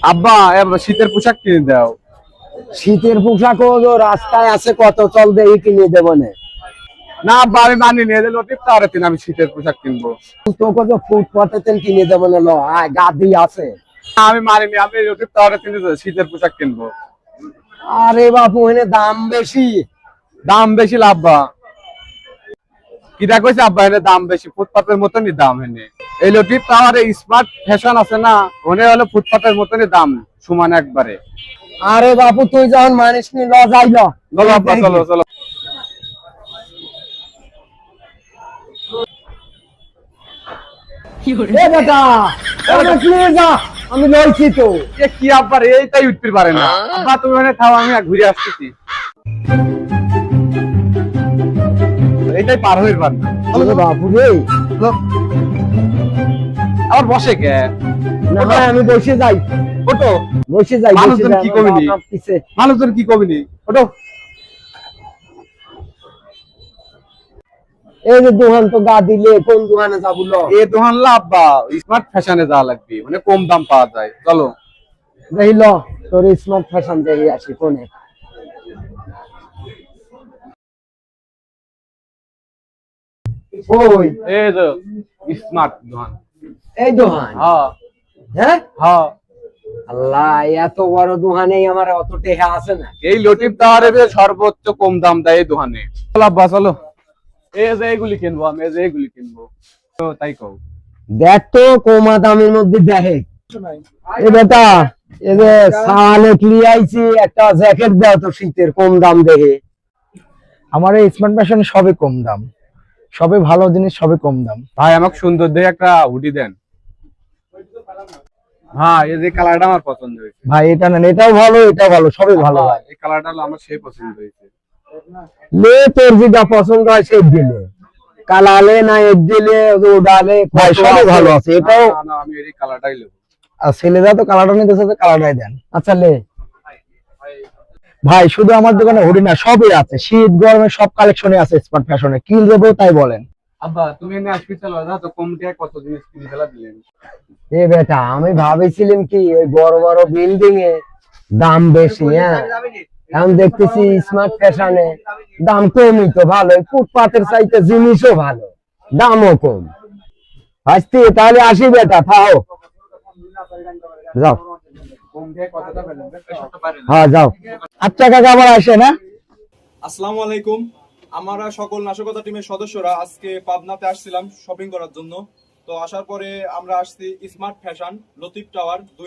আব্বা শীতের পোশাক কিনে দাও। শীতের পোশাকও তো রাস্তায় আছে, কত চল দেখি কিনে দেবো না। না আব্বা আমি মানি নিয়ে লতিফ টাওয়ারে তিন আমি শীতের পোশাক কিনবো। তোকে তো ফুটপাতে তেল কিনে দেবো না, লো আয় গাদি আছে। আমি মানিনি, আমি লতিফ টাওয়ারে তিন শীতের পোশাক কিনবো। আরে বাপু এনে দাম বেশি। দাম বেশি আব্বা। কিটা কইছে আব্বা, এনে দাম বেশি, ফুটপাতের মতনই দাম। এনে এই লতিফ টাওয়ারে স্মার্ট ফ্যাশন আছে না, ওনে হলো ফুটপাতের মতনই দাম, সমান একবারে। আরে বাপু তুই যখন মানিস নি, ল যাই ল। চলো আব্বা, চলো চলো। এ বেটা আমাকে নিয়ে যা, আমি লইছি তো। এ কি আব্বা রে, এইটাই উঠতে পারে না। আব্বা তুমি ওখানে থাও, আমি ঘুরে আসতেছি। এইটাই পার হয়ে পার না। আরে বাপু রে, আবার বসে কে? না না আমি বসে যাই, ওটো বসে যাই। মানুষজন কি কবিনি, মানুষজন কি কবিনি, ওটো। এই যে দোকান তো গা দিলে, কোন দোকানে যাবো ল? এ দোকান আব্বা স্মার্ট ফ্যাশনে যাওয়া লাগবে, মানে কম দাম পাওয়া যায়, চলো। দেখি ল, তোর স্মার্ট ফ্যাশন দেখে আসি কোনে। ওই এই যে স্মার্ট দোকান। এই দোকান? হ্যাঁ হ্যাঁ হ্যাঁ। আল্লাহ, এত বড় দোকানে আমার অত টেকা আছে না। এই লতিফ টাওয়ারে সর্বোচ্চ কম দাম দেয় এই দোকানে। চলো আব্বা চলো। এই যে এইগুলি কিনবো আমি, এই যে এইগুলি কিনবো, তো তাই কও। দেখ তো কমা দামের মধ্যে দেখে। এ বেটা, এই যে সালে নিয়ে আইছি, একটা জ্যাকেট দাও তো শীতের, কম দাম দেখে। আমার এই স্মার্ট ফ্যাশন সবে কম দাম, সবে ভালো জিনিস, সবে কম দাম। ভাই আমাকে সুন্দর দেখে একটা হুডি দেন। হ্যাঁ এই যে কালারটা আমার পছন্দ হয়েছে। ভাই এটা নেন, এটাও ভালো, এটাও ভালো, সবই ভালো ভাই। এই কালারটা আমার সেই পছন্দ হয়েছে। লে তোর যেটা পছন্দ হয় সে দিলে, কালালে না এক দিলে ওডালে, ভাই সবই ভালো আছে, এটাও। না, না, আমি এই কালারটাই নেব। আর ছেলেরা তো কালারটা নিতেছে, তো কালারটাই দেন। আচ্ছা লে ভাই শুধু আমার দোকানে হুডি না, সবই আছে, শীত গরমে সব কালেকশনে আছে স্মার্ট ফ্যাশনে। কি দেবো তাই বলেন। আব্বা তুমি এনে আসবি, চলো না তো কম টাকায় কত জিনিস কিনে ফেলা দিলেন। এ বেটা, আমি ভাবেছিলাম কি ওই বড় বড় বিল্ডিং এ দাম বেশি, হ্যাঁ এখন দেখতেছি স্মার্ট ফ্যাশনে দাম কমই তো ভালো, ফুটপাতের চাইতে জিনিসও ভালো, দামও কম। আসতে তাহলে আসি বেটা, থাও যাও। কম টাকায় কতটা পেলেন? হ্যাঁ যাও। আচ্ছা কাকা আবার আসে না? আসসালামু আলাইকুম। আমরা সকল নাশকতা টিমের সদস্যরা আজকে পাবনাতে আসছিলাম শপিং করার জন্য। তো আসার পরে আমরা আসছি স্মার্ট ফ্যাশন লতিফ টাওয়ার 2